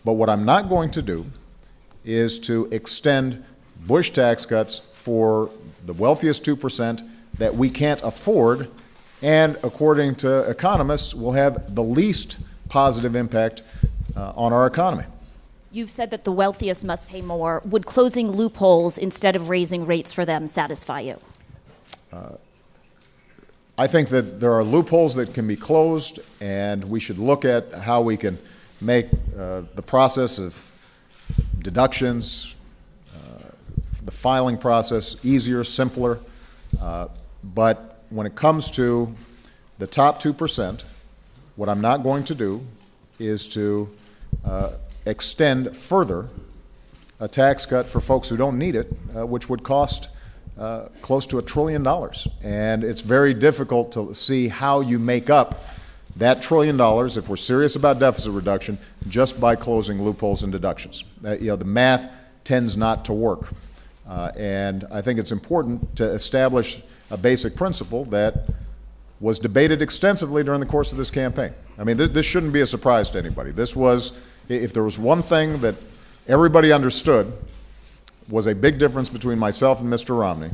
But what I'm not going to do is to extend Bush tax cuts for the wealthiest 2% that we can't afford, and according to economists, will have the least positive impact on our economy. You've said that the wealthiest must pay more. Would closing loopholes instead of raising rates for them satisfy you? I think that there are loopholes that can be closed, and we should look at how we can make the process of deductions, the filing process easier, simpler. But when it comes to the top 2%, what I'm not going to do is to extend further a tax cut for folks who don't need it, which would cost close to $1 trillion. And it's very difficult to see how you make up that $1 trillion, if we're serious about deficit reduction, just by closing loopholes and deductions. The math tends not to work. And I think it's important to establish a basic principle that was debated extensively during the course of this campaign. I mean, this shouldn't be a surprise to anybody. This was, if there was one thing that everybody understood was a big difference between myself and Mr. Romney,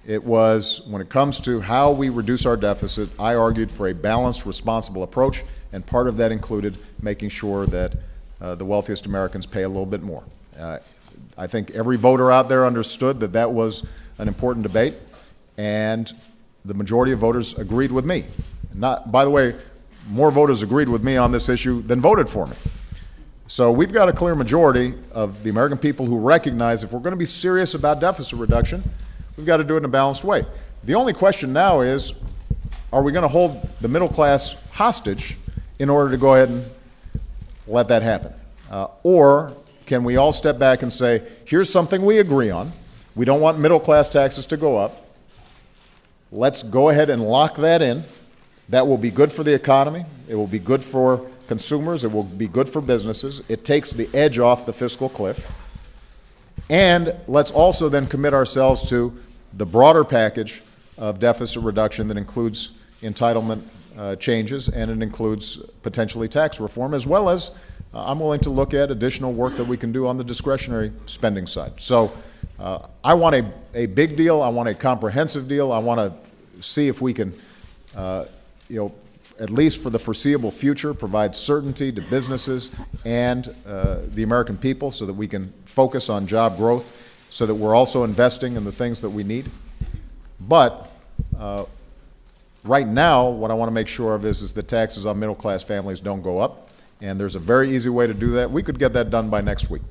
it was when it comes to how we reduce our deficit, I argued for a balanced, responsible approach, and part of that included making sure that the wealthiest Americans pay a little bit more. I think every voter out there understood that that was an important debate, and the majority of voters agreed with me. By the way, more voters agreed with me on this issue than voted for me. So we've got a clear majority of the American people who recognize if we're going to be serious about deficit reduction, we've got to do it in a balanced way. The only question now is, are we going to hold the middle class hostage in order to go ahead and let that happen? Or can we all step back and say, here's something we agree on. We don't want middle class taxes to go up. Let's go ahead and lock that in. That will be good for the economy. It will be good for consumers. It will be good for businesses. It takes the edge off the fiscal cliff. And let's also then commit ourselves to the broader package of deficit reduction that includes entitlement changes, and it includes potentially tax reform, as well as I'm willing to look at additional work that we can do on the discretionary spending side. So I want a big deal. I want a comprehensive deal. I want to see if we can, at least for the foreseeable future, provide certainty to businesses and the American people so that we can focus on job growth, so that we're also investing in the things that we need. But right now, what I want to make sure of is that taxes on middle-class families don't go up, and there's a very easy way to do that. We could get that done by next week.